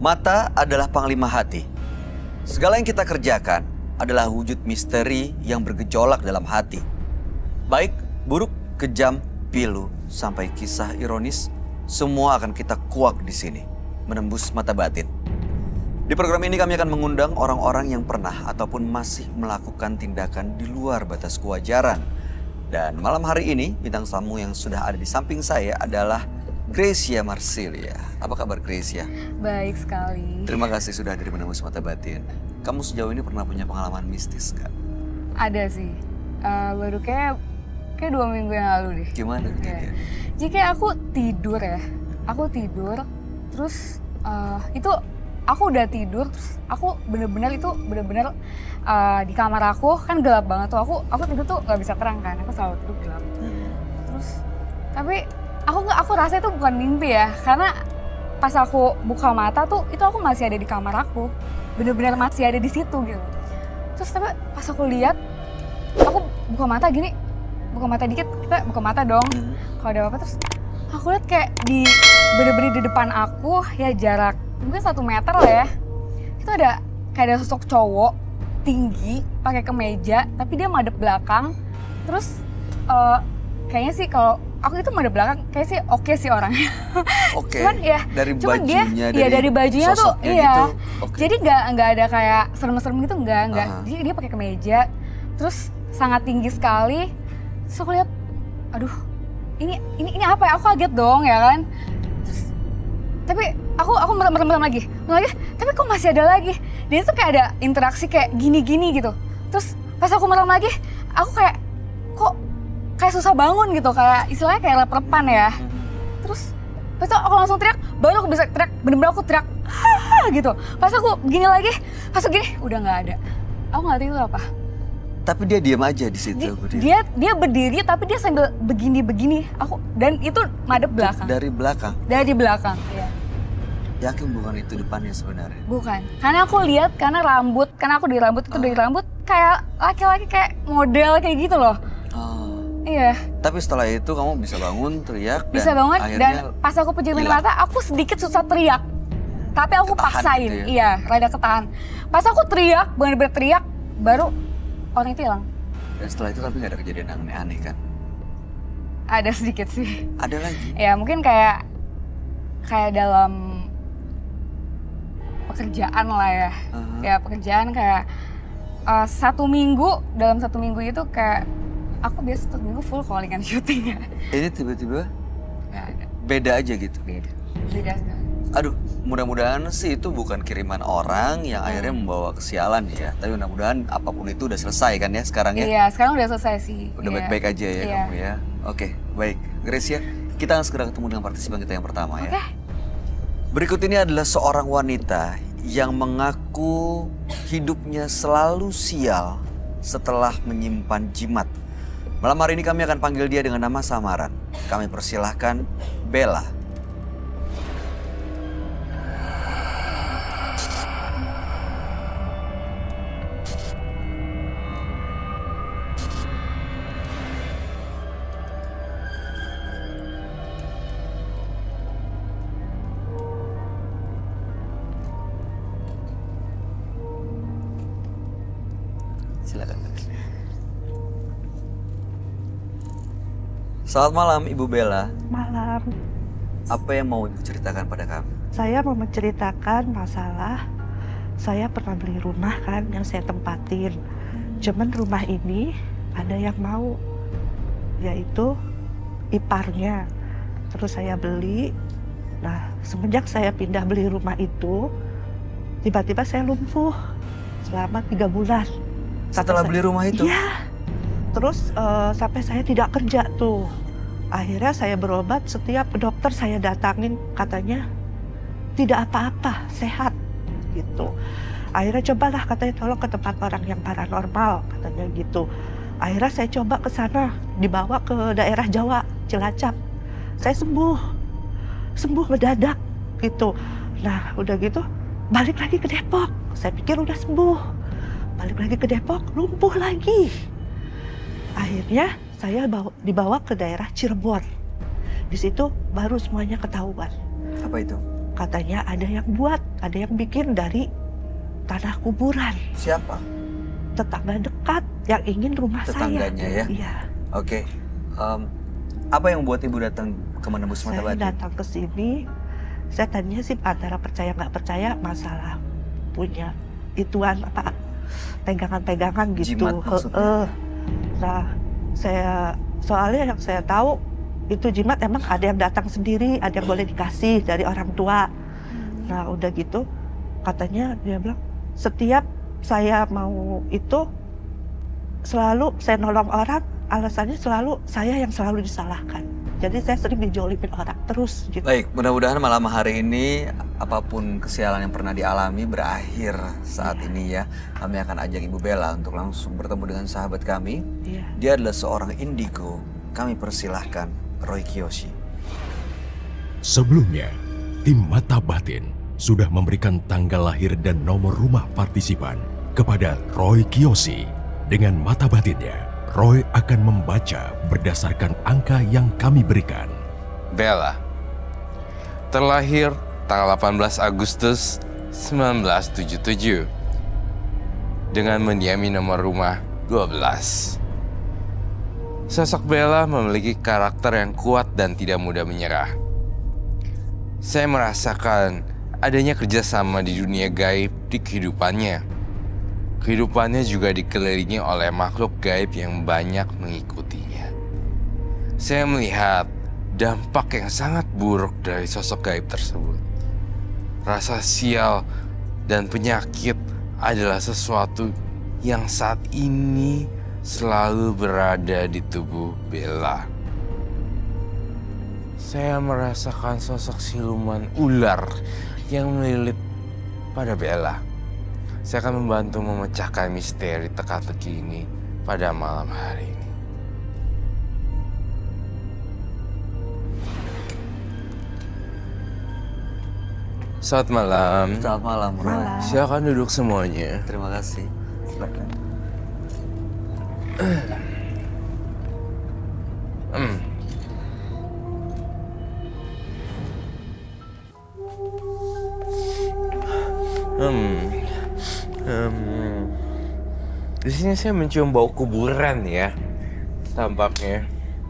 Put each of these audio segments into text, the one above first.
Mata adalah panglima hati. Segala yang kita kerjakan adalah wujud misteri yang bergejolak dalam hati. Baik, buruk, kejam, pilu, sampai kisah ironis, semua akan kita kuak di sini, menembus mata batin. Di program ini kami akan mengundang orang-orang yang pernah ataupun masih melakukan tindakan di luar batas kewajaran. Dan malam hari ini, bintang tamu yang sudah ada di samping saya adalah Gracia Marsilia. Apa kabar Gracia? Baik sekali. Terima kasih sudah hadir menembus mata batin. Kamu sejauh ini pernah punya pengalaman mistis kan? Ada sih. Baru kayak 2 minggu yang lalu deh. Gimana kejadian? Jadi kayak aku tidur ya. Aku tidur, terus itu aku udah tidur, terus aku bener-bener di kamar aku kan gelap banget tuh. Aku tidur tuh nggak bisa terang kan. Aku selalu tidur gelap. Terus tapi aku rasa itu bukan mimpi ya, karena pas aku buka mata tuh itu aku masih ada di kamar aku, bener-bener masih ada di situ gitu. Terus tapi pas aku lihat, aku buka mata gini, buka mata dikit, kita buka mata dong. Kalau ada apa terus aku lihat kayak bener-bener di depan aku ya, jarak mungkin 1 meter lah ya. Itu kayak ada sosok cowok tinggi pakai kemeja, tapi dia madep belakang. Terus kayaknya sih kalau aku itu madep belakang, kayak sih oke sih orangnya. Oke. Cuman ya, dari bajunya, dari bajunya tuh, iya. gitu. Okay. Jadi nggak ada kayak serem-serem gitu, nggak. Jadi dia pakai kemeja, terus sangat tinggi sekali. Terus aku lihat, aduh, ini apa ya? Aku kaget dong ya kan. Terus, tapi aku merem lagi, tapi kok masih ada lagi. Dia tuh kayak ada interaksi kayak gini-gini gitu. Terus pas aku merem lagi, aku kayak kok kayak susah bangun gitu, kayak istilahnya kayak lep-lepan ya. Terus pas itu aku langsung teriak, baru aku bisa teriak, bener-bener aku teriak gitu. Pas aku gini lagi, pas aku gini udah nggak ada. Aku nggak tahu itu apa. Tapi dia diam aja di situ. Dia berdiri tapi dia sambil begini. Dan itu madep belakang. Dari belakang. Dari belakang. Iya. Yakin bukan itu depannya sebenarnya? Bukan. Karena aku lihat karena aku di rambut itu dari rambut kayak laki-laki kayak model kayak gitu loh. Iya. Tapi setelah itu kamu bisa bangun, teriak, bisa dan bangun, akhirnya dan pas aku pejamin mata, aku sedikit susah teriak. Tapi aku ketahan paksain, gitu ya? Iya, rada ketahan. Pas aku teriak, bener-bener teriak, baru orang itu hilang. Dan setelah itu tapi nggak ada kejadian yang aneh-aneh kan? Ada sedikit sih. Ada lagi? Ya mungkin kayak dalam pekerjaan lah ya. Ya pekerjaan kayak dalam 1 minggu itu kayak aku biasa 1 minggu full callingan syuting ya. Ini tiba-tiba Nggak ada. beda aja gitu? Beda sekali. Aduh, mudah-mudahan sih itu bukan kiriman orang yang akhirnya membawa kesialan ya. Tapi mudah-mudahan apapun itu udah selesai kan ya sekarang ya? Iya, sekarang udah selesai sih. Udah baik-baik aja ya kamu ya? Oke, baik. Gracia, kita akan segera ketemu dengan partisipan kita yang pertama ya. Berikut ini adalah seorang wanita yang mengaku hidupnya selalu sial setelah menyimpan jimat. Malam hari ini kami akan panggil dia dengan nama samaran. Kami persilahkan Bella. Silakan. Selamat malam Ibu Bella. Malam. Apa yang mau Ibu ceritakan pada kami? Saya mau menceritakan masalah saya pernah beli rumah kan yang saya tempatin. Cuman rumah ini ada yang mau, yaitu iparnya. Terus saya beli. Nah, semenjak saya pindah beli rumah itu, tiba-tiba saya lumpuh selama 3 bulan. Setelah beli rumah itu? Iya. Terus sampai saya tidak kerja tuh. Akhirnya saya berobat, setiap dokter saya datangin katanya tidak apa-apa, sehat gitu. Akhirnya cobalah katanya tolong ke tempat orang yang paranormal katanya gitu. Akhirnya saya coba ke sana, dibawa ke daerah Jawa, Cilacap. Saya sembuh mendadak gitu. Nah udah gitu balik lagi ke Depok. Saya pikir udah sembuh. Balik lagi ke Depok, lumpuh lagi. Akhirnya saya dibawa ke daerah Cirebon. Di situ baru semuanya ketahuan. Apa itu? Katanya ada yang buat, ada yang bikin dari tanah kuburan. Siapa? Tetangga dekat yang ingin rumah saya. Tetangganya ya? Iya. Oke. Apa yang buat ibu datang ke Menembus Mata Saya Batin? datang ke sini, saya tadinya sih antara percaya nggak percaya masalah punya ituan apa pegangan-pegangan gitu. Jimat maksudnya? Nah, soalnya yang saya tahu itu jimat emang ada yang datang sendiri, ada yang boleh dikasih dari orang tua. Nah, udah gitu katanya dia bilang setiap saya mau itu selalu saya nolong orang, alasannya selalu saya yang selalu disalahkan. Jadi saya sering dijolimin orang terus gitu. Baik, mudah-mudahan malam hari ini apapun kesialan yang pernah dialami berakhir saat ini ya. Kami akan ajak Ibu Bella untuk langsung bertemu dengan sahabat kami. Iya. Dia adalah seorang indigo. Kami persilahkan Roy Kiyoshi. Sebelumnya, tim Mata Batin sudah memberikan tanggal lahir dan nomor rumah partisipan kepada Roy Kiyoshi. Dengan mata batinnya, Roy akan membaca berdasarkan angka yang kami berikan. Bella, terlahir tanggal 18 Agustus 1977 dengan mendiami nomor rumah 12. Sosok Bella memiliki karakter yang kuat dan tidak mudah menyerah. Saya merasakan adanya kerjasama di dunia gaib di kehidupannya. Kehidupannya juga dikelilingi oleh makhluk gaib yang banyak mengikutinya. Saya melihat dampak yang sangat buruk dari sosok gaib tersebut. Rasa sial dan penyakit adalah sesuatu yang saat ini selalu berada di tubuh Bella. Saya merasakan sosok siluman ular yang melilit pada Bella. Saya akan membantu memecahkan misteri teka-teki ini pada malam hari ini. Selamat malam. Selamat malam, Roy. Malam. Silakan duduk semuanya. Terima kasih. Silakan. Di sini saya mencium bau kuburan ya, tampaknya.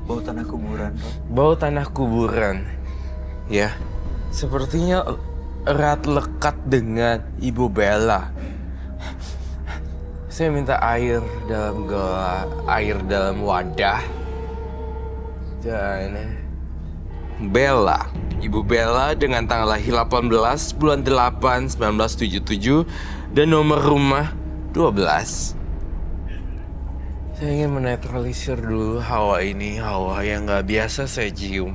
Bau tanah kuburan, Roy. Bau tanah kuburan, ya. Sepertinya erat lekat dengan Ibu Bella. Saya minta air dalam wadah. Dan Bella, Ibu Bella dengan tanggal lahir 18 bulan 8 1977 dan nomor rumah 12. Saya ingin menetralisir dulu hawa ini, hawa yang gak biasa saya cium.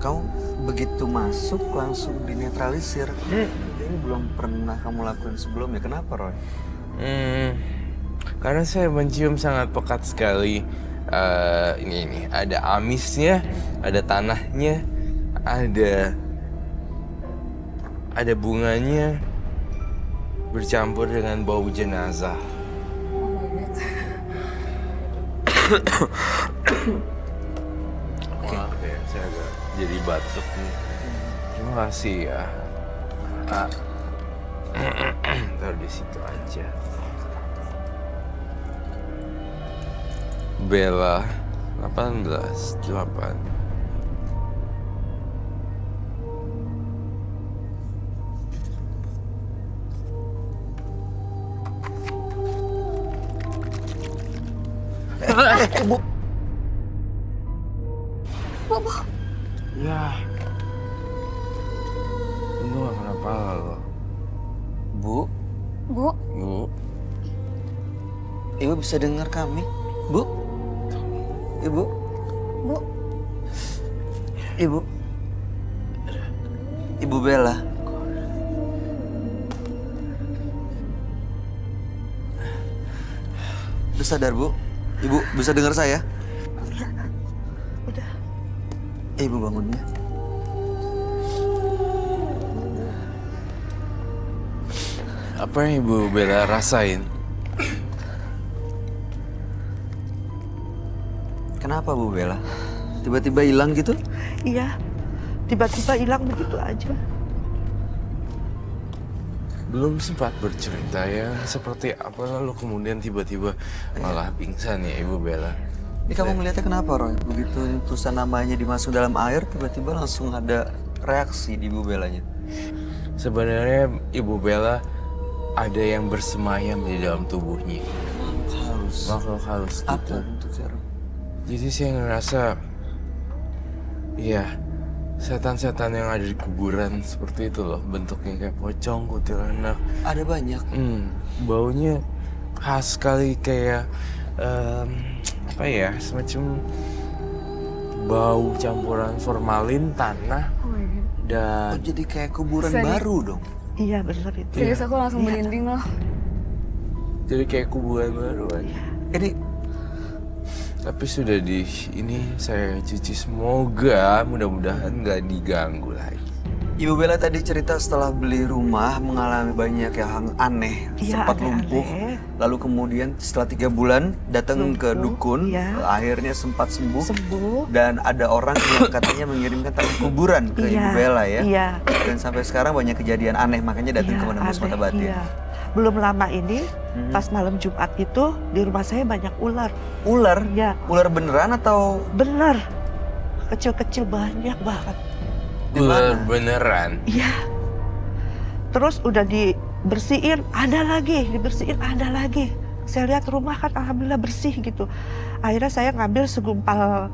Kamu begitu masuk langsung dinetralisir. Ini belum pernah kamu lakukan sebelumnya. Kenapa, Roy? Karena saya mencium sangat pekat sekali. Ini ada amisnya, ada tanahnya, ada bunganya bercampur dengan bau jenazah. Oh my god. Maaf ya, saya agak jadi batuk nih. Terima kasih ya. Taruh di situ aja. Bella 18:8. Bu. Bu. Ya. Untung gak kenapa lo. Bu, Bu. Bu. Ibu bisa dengar kami? Bu? Ibu? Bu. Ibu? Ibu Bella? Udah sadar, Bu? Ibu bisa dengar saya? Udah. Ibu bangun ya. Apa yang Ibu Bella rasain? Kenapa, Bu Bella? Tiba-tiba hilang gitu? Iya. Tiba-tiba hilang begitu aja. belum sempat bercerita ya seperti apa, lalu kemudian tiba-tiba malah pingsan ya Ibu Bella. Ini kamu ngeliatnya kenapa, Roy? Begitu tulisan namanya dimasuk dalam air, tiba-tiba langsung ada reaksi di Ibu Bellanya. Sebenarnya Ibu Bella ada yang bersemayam di dalam tubuhnya. Halus. Makhluk halus Apa gitu. bentuknya, Roy? Jadi saya ngerasa, iya, setan-setan yang ada di kuburan seperti itu loh. Bentuknya kayak pocong, kuntilanak. Ada banyak. Baunya khas sekali, kayak apa ya, semacam bau campuran formalin, tanah, Oh my God. Oh, dan jadi kayak kuburan Sedih. baru dong. Iya benar itu. Serius aku langsung merinding loh. jadi kayak kuburan baru kan. Ini Tapi sudah ini saya cuci, semoga mudah-mudahan nggak diganggu lagi. Ibu Bella tadi cerita setelah beli rumah mengalami banyak yang aneh, Iya, sempat aneh-aneh. lumpuh. Lalu kemudian setelah 3 bulan datang ke Lumpuh, dukun, iya. akhirnya sempat sembuh. Sembuh. Dan ada orang yang katanya mengirimkan tanah kuburan ke Ibu Bella ya. Iya. Dan sampai sekarang banyak kejadian aneh, makanya datang Iya, ke Menembus aneh, Mata Batin. iya. Belum lama ini, pas malam Jumat itu di rumah saya banyak ular. Ular? Ya, Ular beneran atau bener. Kecil-kecil banyak banget. Di Ular mana? beneran. Iya. Terus udah dibersihin, ada lagi, dibersihin, ada lagi. Saya lihat rumah kan alhamdulillah bersih gitu. Akhirnya saya ngambil segumpal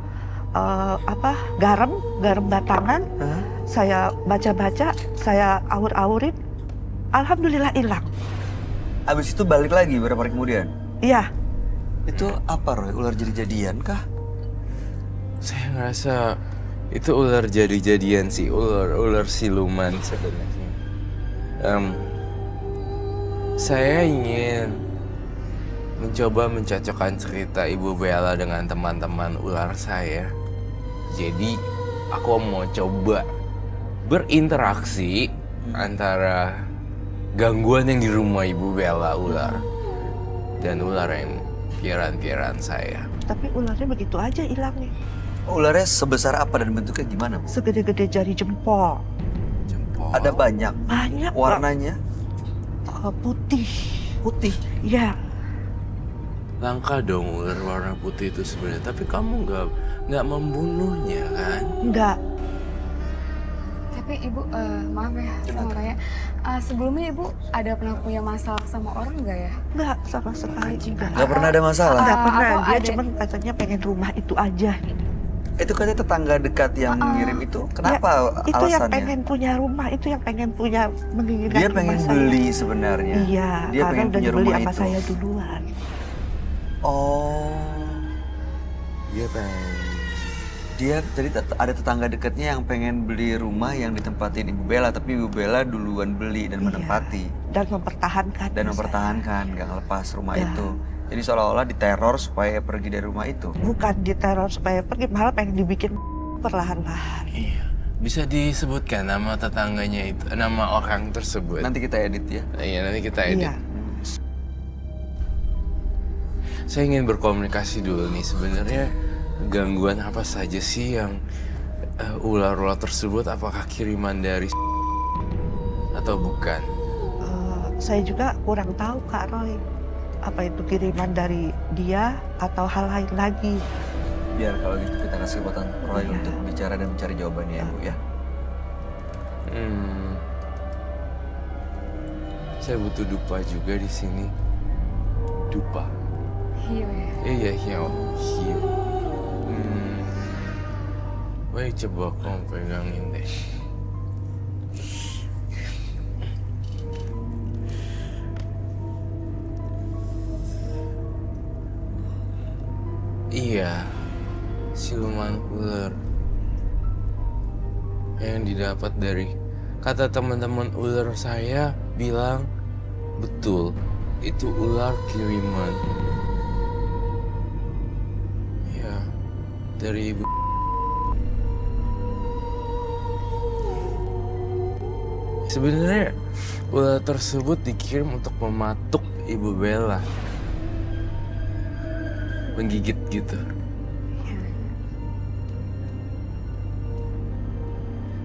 garam batangan. Hah? Saya baca-baca, saya aur-aurin, alhamdulillah hilang. Abis itu balik lagi berapa hari kemudian? Iya, Itu apa, Roy? Ular jadi-jadian kah? Saya ngerasa itu ular jadi-jadian sih, ular siluman sebenarnya. Saya ingin mencoba mencocokkan cerita Ibu Bella dengan teman-teman ular saya. Jadi aku mau coba berinteraksi antara gangguan yang di rumah Ibu Bella ular dan ular yang piaran-piaran saya. tapi ularnya begitu aja hilangnya. Ularnya sebesar apa dan bentuknya gimana, Bu? Segede-gede jari jempol. Jempol. Ada banyak. Banyak. Warnanya Putih. putih. Iya. Langka dong ular warna putih itu sebenarnya, tapi kamu nggak membunuhnya kan? Enggak. Tapi Ibu, maaf ya, saya mau tanya. Sebelumnya Ibu ada pernah punya masalah sama orang nggak ya? Enggak sama sekali enggak. Nggak pernah ada masalah. Enggak pernah. atau Dia ada- cuman katanya pengen rumah itu aja. Itu katanya tetangga dekat yang ngirim itu. Kenapa Ya, itu yang alasannya? pengen punya rumah, itu yang pengen punya menginginkan Dia rumah pengen saya. beli sebenarnya. Iya, Dia karena pengen udah punya dibeli rumah sama itu. saya duluan. Oh, Dia pengen. dia jadi ada tetangga dekatnya yang pengen beli rumah yang ditempatin Ibu Bella, tapi Ibu Bella duluan beli dan Iya. menempati Dan mempertahankan. dan mempertahankan, nggak ngelepas rumah Ya. itu. Jadi seolah-olah diteror supaya pergi dari rumah itu. Bukan diteror supaya pergi, malah pengen dibikin perlahan-lahan. Iya. Bisa disebutkan nama tetangganya itu, nama orang tersebut. Nanti kita edit ya. Iya, nanti kita edit. Iya. Saya ingin berkomunikasi dulu nih, sebenarnya gangguan apa saja sih yang ular-ular tersebut, apakah kiriman dari atau bukan? Saya juga kurang tahu Kak Roy. Apa itu kiriman dari dia atau hal lain lagi. Biar kalau gitu kita kasih kesempatan Roy Iya. untuk bicara dan mencari jawabannya ya, Bu ya. Saya butuh dupa juga di sini. Dupa. Hiu ya. Iya, hiu. Hiu. Baik, coba kamu pegangin deh. Iya, siluman ular yang didapat dari, kata teman-teman ular saya bilang betul, itu ular kiriman. Ya, dari ibu. Sebenarnya ular tersebut dikirim untuk mematuk Ibu Bella, menggigit gitu.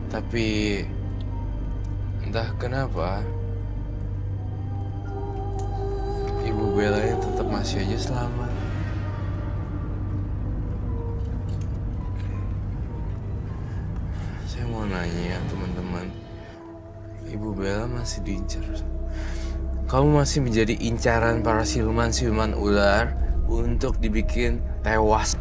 Tapi entah kenapa Ibu Bella yang tetap masih aja selamat. Saya mau nanya teman-teman, Ibu Bella masih diincar. Kamu masih menjadi incaran para siluman-siluman ular untuk dibikin tewas.